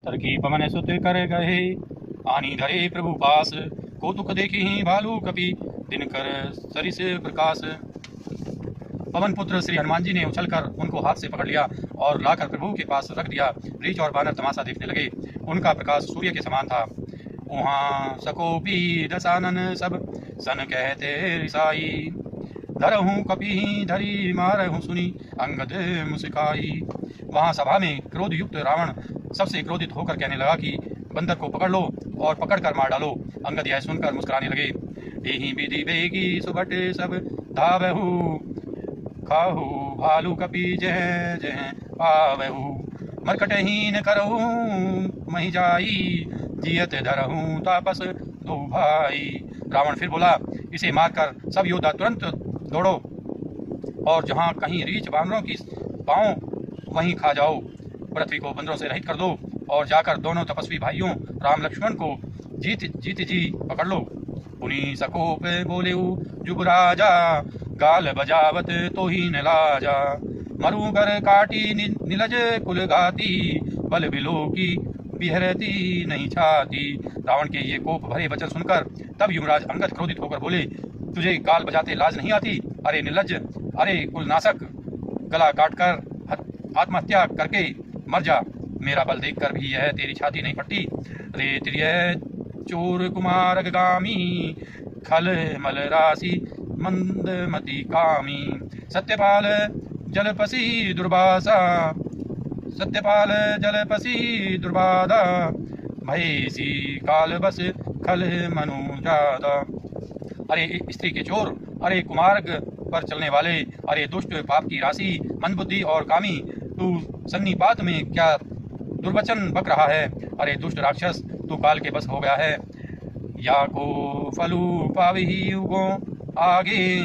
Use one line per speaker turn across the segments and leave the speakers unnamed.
तरकी पवन सुत कर गहे आनी धरे प्रभु पास, को दुख देखी भालू कपि दिनकर सरिस प्रकाश। पवन पुत्र श्री हनुमान जी ने उछलकर उनको हाथ से पकड़ लिया और लाकर प्रभु के पास रख दिया। रीछ और बानर तमाशा देखने लगे। उनका प्रकाश सूर्य के समान था। वहाँ सकोपी दसानन सब सन कहते रिसाई, धरहूँ कपि धरी मारहूँ सुनी अंगद मुस्काई। वहाँ सभा में क्रोध युक्त रावण सबसे क्रोधित होकर कहने लगा कि बंदर को पकड़ लो और पकड़कर मार डालो। अंगद यह सुनकर मुस्कुराने लगे। एही विधि बेगी सुबट सब धावहु, खाहु भालू कपि जह जह पावहु, मरकटहीन करहु मही जाई, जियत धरहु तापस दो भाई। रावण फिर बोला, इसे मारकर सब योद्धा तुरंत दौड़ो और जहाँ कहीं रीछ बानरों की पाँव वहीं खा जाओ। पृथ्वी को बंदरों से रहित कर दो और जाकर दोनों तपस्वी भाइयों राम लक्ष्मण को जीत जी पकड़ लो। पुनि सकोप बोले जुबराजा, गाल बजावत तो ही न लाजा, मरु कर काटी निलज कुल घाती, बल बिलो की बिहरती नहीं छाती। रावण के ये कोप भरे वचन सुनकर तब युवराज अंगद क्रोधित होकर बोले, तुझे गाल बजाते लाज नहीं आती? अरे निर्लज्ज, अरे कुलनाशक, गला काटकर आत्महत्या करके मर जा। मेरा बल देखकर भी यह तेरी छाती नहीं फटती। रे त्रिय चोर कुमार गामी, खल मल राशि मंदमती कामी, सत्यपाल जलपसी दुर्वासा, सत्यपाल जलपसी दुर्वादा, महेशी काल बस खल मनु जादा। अरे स्त्री के चोर, अरे कुमार्ग पर चलने वाले, अरे दुष्ट पाप की राशि, मंदबुद्धि और कामी, तू सन्निपात में क्या दुर्वचन बक रहा है? अरे दुष्ट राक्षस, तू काल के बस हो गया है। या को फलू पावही उगो आगे,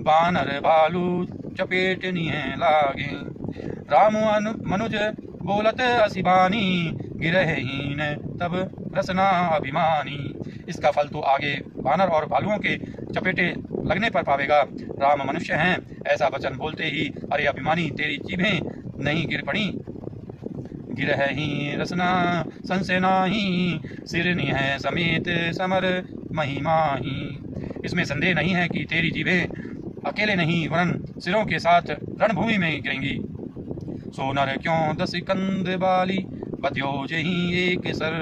बानर भालू चपेटनी है लागे, राम मनुज बोलत असिबानी, गिरहीन तब रसना अभिमानी। इसका फल तो आगे बानर और भालुओं के चपेटे लगने पर पावेगा। राम मनुष्य हैं ऐसा वचन बोलते ही अरे अभिमानी, तेरी जीभें नहीं गिर पड़ी। गिरही रसना संसेनाही, सिरनी है समेत समर महिमाही। इसमें संदेह नहीं है कि तेरी जीभें अकेले नहीं वरन सिरों के साथ रणभूमि में गिरेंगी। सोनर क्यों दस कंद बाली, बध्यो जही एक सर,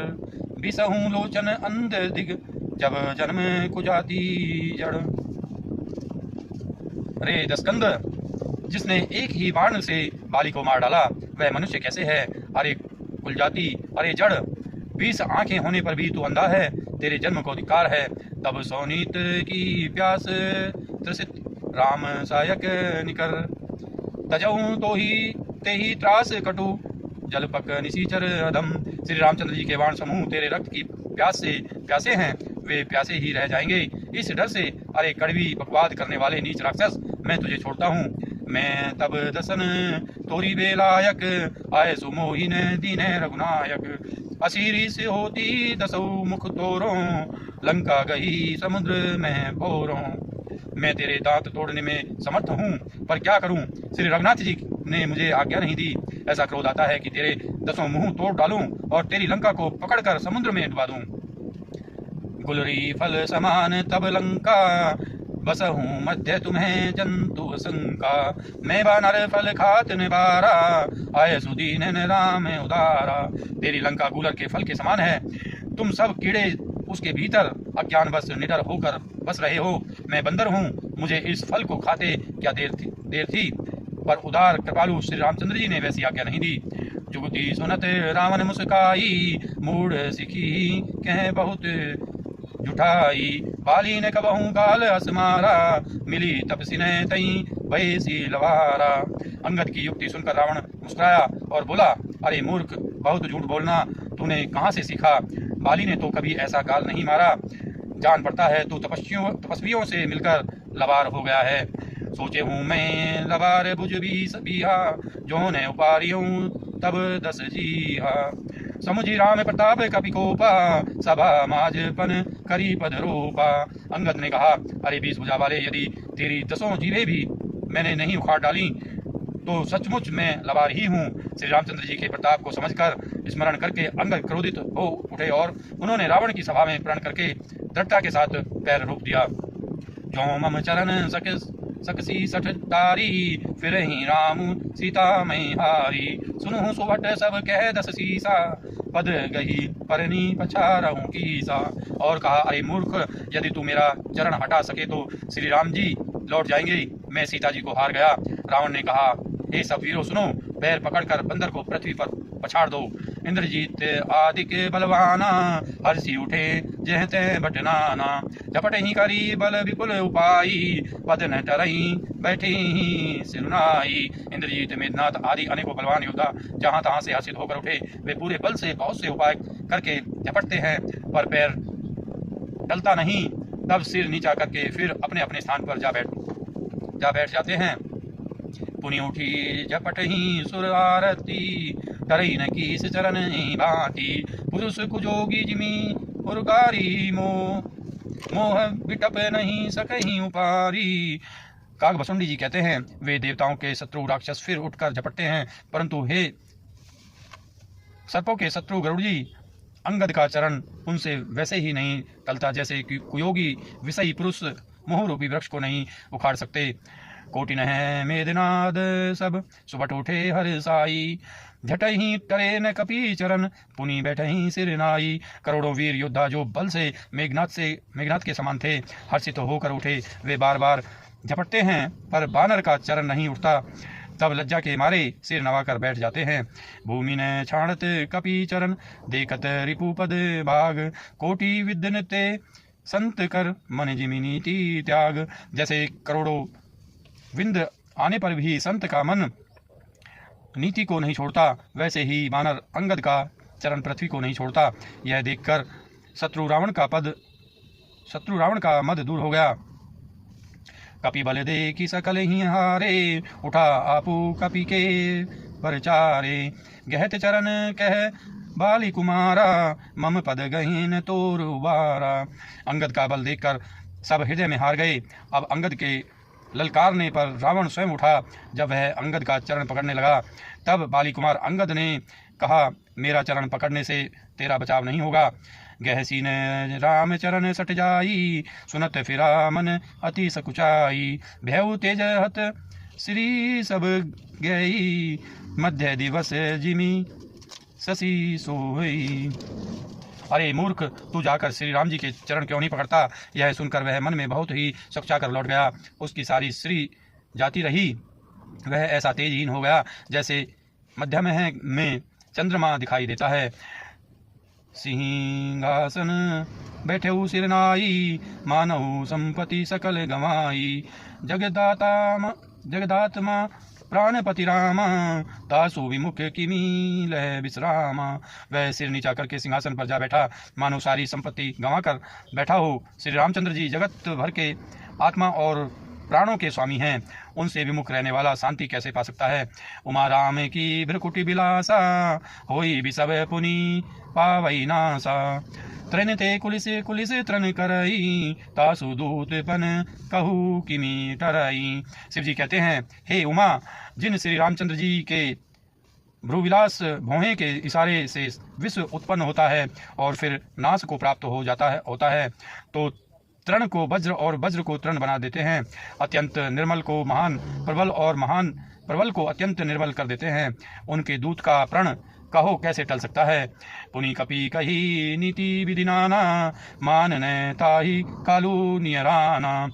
बिसहूं लोचन अंध दिग, जब जन्म कुजाती जड़। रे दसकंद, जिसने एक ही बाण से बाली को मार डाला वह मनुष्य कैसे है? अरे कुलजाति, अरे जड़, 20 आंखें होने पर भी तू अंधा है। तेरे जन्म को धिक्कार है। तब सोनीत की प्यास त्रसित राम सायक निकर, तजऊ तो ही ते ही त्रास कटु, जलपक निशीचर अधम। श्री रामचंद्र जी के बाण समूह तेरे रक्त की प्यास से प्यासे हैं, वे प्यासे ही रह जाएंगे। इस डर से अरे कड़वी बकवाद करने वाले नीच राक्षस, मैं तुझे छोड़ता हूँ। मैं तब दसन तोरी बेलायक, आय सुमोहिन दीन रघुनायक, असीरी से होती दसौ मुख तोरों, लंका गई समुद्र में भोरों। मैं तेरे दांत तोड़ने में समर्थ हूँ, पर क्या करूँ? श्री रघुनाथ जी ने मुझे आज्ञा नहीं दी। ऐसा क्रोध आता है कि तेरे 10 मुंह तोड़ डालूं और तेरी लंका को पकड़कर समुद्र में डुबा दूं। गुलरी फल समान तब लंका, बसहूं मध्य तुम्हें जंतु शंका, मैं बानर फल खात निबारा, आय सुदीन राम उदारा। तेरी लंका गुलर के फल के समान है। तुम सब कीड़े उसके भीतर अज्ञान बस निडर होकर बस रहे हो। मैं बंदर हूँ, मुझे इस फल को खाते क्या देर थी, पर उदार कृपालु श्री रामचंद्र जी ने वैसी आज्ञा नहीं दी। जुगति सुनत रावण मुस्काई, मूढ़ सिखी कह बहुत जुठाई, बाली ने कबहू गाल असमारा, मिली तपसी ने तई वैसी लवारा। अंगद की युक्ति सुनकर रावण मुस्कुराया और बोला, अरे मूर्ख, बहुत झूठ बोलना तूने कहाँ से सीखा? बाली ने तो कभी ऐसा गाल नहीं मारा। जान पड़ता है तू तपस्वियों से मिलकर लबार हो गया है। सोचे हूँ मैं लबार बुझ भी सबिहा, जो ने उपारियों तब 10 जीहा। समुझी राम प्रताप कपि कोपा, सभा माजपन करी पद रूपा। अंगद ने कहा, अरे 20 भुजा वाले, यदि तेरी 10 जीभें भी मैंने नहीं उखाड़ डाली तो सचमुच मैं लबार ही हूँ। श्री रामचंद्र जी के प्रताप को समझकर स्मरण करके अंगद क्रोधित हो उठे और उन्होंने रावण की सभा में प्रण करके दृढ़ता के साथ पैर रोक दिया। जो मम चरण सकसी सठ तारी, फिर ही राम सीता मैं हारी। सुनहु सुभट सब कह दस सीसा, पद गही परनी पछारहूं कीसा। और कहा, अरे मूर्ख, यदि तू मेरा चरण हटा सके तो श्री राम जी लौट जाएंगे, मैं सीता जी को हार गया। रावण ने कहा, हे सब वीरों सुनो, पैर पकड़कर बंदर को पृथ्वी पर पछाड़ दो। इंद्रजीत आदि के बलवाना, हर्षि उठे जह तय बटनाना। झपट ही करी बल विपुल उपाई, पद न टरई बैठे ही सिरुनाई। इंद्रजीत, मेघनाथ आदि अनेकों बलवान योद्धा जहां तहां से हर्षित होकर उठे। वे पूरे बल से बहुत से उपाय करके झपटते हैं, पर पैर टलता नहीं। तब सिर नीचा करके फिर अपने अपने स्थान पर जा बैठ जाते हैं। पुनि उठी झपट ही सुर आरती, तरई न कीस चरण भांति। पुरुष कुजोगी जिमी उरकारी, मोह बिटप नहीं सकहीं उपारी। कागभसुंडी जी कहते हैं, वे देवताओं के शत्रु राक्षस फिर उठकर झपटते हैं, परंतु हे सर्पों के शत्रु गरुड़ जी, अंगद का चरण उनसे वैसे ही नहीं टलता जैसे कि कुयोगी विषयी पुरुष मोह रूपी वृक्ष को नहीं उखाड़ सकते। कोटि न है मेदनाद सब, सुबट उठे हर साई। झट ही टरे न कपी चरण, पुनि बैठे ही सिर नाई। करोड़ों वीर योद्धा जो बल से मेघनाथ के समान थे, हर्षित होकर उठे। वे बार बार झपटते हैं, पर बानर का चरण नहीं उठता। तब लज्जा के मारे सिर नवाकर बैठ जाते हैं। भूमि ने छाणत कपी चरण, देखत रिपुपद भाग। कोटि विद्यन ते संत कर, मन जिमि नीति त्याग। जैसे करोड़ों विंद आने पर भी संत का मन नीति को नहीं छोड़ता, वैसे ही वानर अंगद का चरण पृथ्वी को नहीं छोड़ता। यह देखकर शत्रु रावण का मद दूर हो गया। कपि बल दे की सकल ही हारे, उठा आपू कपि के परचारे। गहत चरण कह बाली कुमारा, मम पद गहीन तोर उबारा। अंगद का बल देखकर सब हृदय में हार गए। अब अंगद के ललकारने पर रावण स्वयं उठा। जब वह अंगद का चरण पकड़ने लगा, तब बाली कुमार अंगद ने कहा, मेरा चरण पकड़ने से तेरा बचाव नहीं होगा। गहसी ने राम चरण सट जाई, सुनत फिरा मन अति सकुचाई। भयउ तेज हत श्री सब गई, मध्य दिवस जिमी शशि सोई। अरे मूर्ख, तू जाकर श्री राम जी के चरण क्यों नहीं पकड़ता। यह सुनकर वह मन में बहुत ही सकुचा कर लौट गया। उसकी सारी श्री जाती रही। वह ऐसा तेजहीन हो गया जैसे मध्य में चंद्रमा दिखाई देता है। सिंहासन बैठे सिरनाई, मानव संपत्ति सकल गवाई। जगदात्मा प्राणपति रामा, दासु विमुख किमी लह विश्रामा। वह सिर नीचा करके सिंहासन पर जा बैठा, मानो सारी संपत्ति गंवा कर बैठा हो। श्री रामचंद्र जी जगत भर के आत्मा और प्राणों के स्वामी हैं, उनसे विमुख रहने वाला शांति कैसे पा सकता है। उमा राम की भ्रकुटी बिलासा, होई भी सब पुनि पावई नासा। त्रन ते कुलिस त्रन करई, तासु दूत पन कहू किमी टरई। शिव जी कहते हैं, हे उमा, जिन श्री रामचंद्र जी के भ्रूविलास भौहें के इशारे से विश्व उत्पन्न होता है और फिर नाश को प्राप्त होता है, तो तृण को वज्र और वज्र को तृण बना देते हैं। अत्यंत निर्मल को महान प्रबल और महान प्रबल को अत्यंत निर्बल कर देते हैं। उनके दूत का प्रण कहो कैसे टल सकता है। पुनि कपि कही नीति विधि नाना, मान न ताहि कालू नियराना।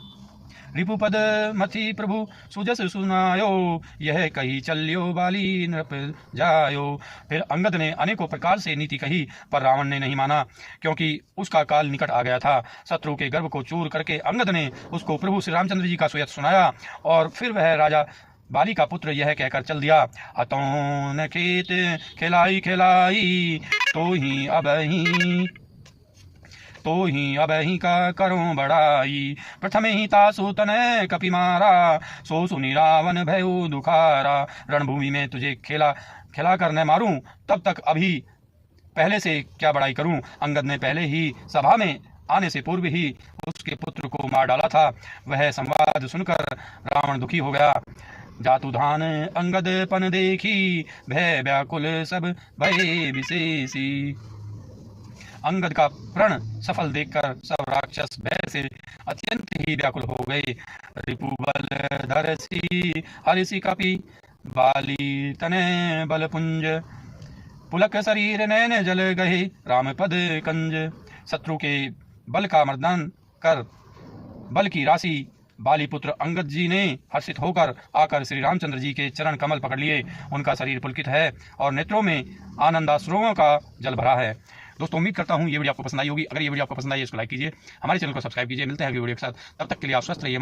रिपुपद मथि प्रभु सुजस सुनायो, यह कही चल्यो बाली नृप जायो। फिर अंगद ने अनेकों प्रकार से नीति कही, पर रावण ने नहीं माना, क्योंकि उसका काल निकट आ गया था। शत्रु के गर्भ को चूर करके अंगद ने उसको प्रभु श्री रामचंद्र जी का सुयत सुनाया, और फिर वह राजा बाली का पुत्र यह कहकर चल दिया, अतों न खेत खिलाई खिलाई, तो ही अब ही का करो बड़ाई। प्रथम ही तासु तने कपि मारा, सो सुनि रावण भयउ दुखारा। रणभूमि में तुझे खिला कर न मारूं, तब तक अभी पहले से क्या बड़ाई करूं। अंगद ने पहले ही सभा में आने से पूर्व ही उसके पुत्र को मार डाला था। वह संवाद सुनकर रावण दुखी हो गया। जातु धान अंगद पन देखी, भय व्याकुल सब भय विशेषी। अंगद का प्रण सफल देखकर सब राक्षस भय से अत्यंत ही व्याकुल हो गए। रिपुबल धरसी हरिषि कपि, बाली तने बलपुंज, पुलक शरीर नैन जल गहे, राम पद कंज। शत्रु के बल का मर्दन कर बल की राशि बालीपुत्र अंगद जी ने हर्षित होकर आकर श्री रामचंद्र जी के चरण कमल पकड़ लिए। उनका शरीर पुलकित है और नेत्रों में आनंदाश्रुओं का जल भरा है। दोस्तों उम्मीद करता हूँ ये वीडियो आपको पसंद आई होगी। अगर ये वीडियो आपको पसंद आई है इसको लाइक कीजिए, हमारे चैनल को सब्सक्राइब कीजिए। मिलते हैं अगली वीडियो के साथ, तब तक के लिए आप स्वस्थ रहिए।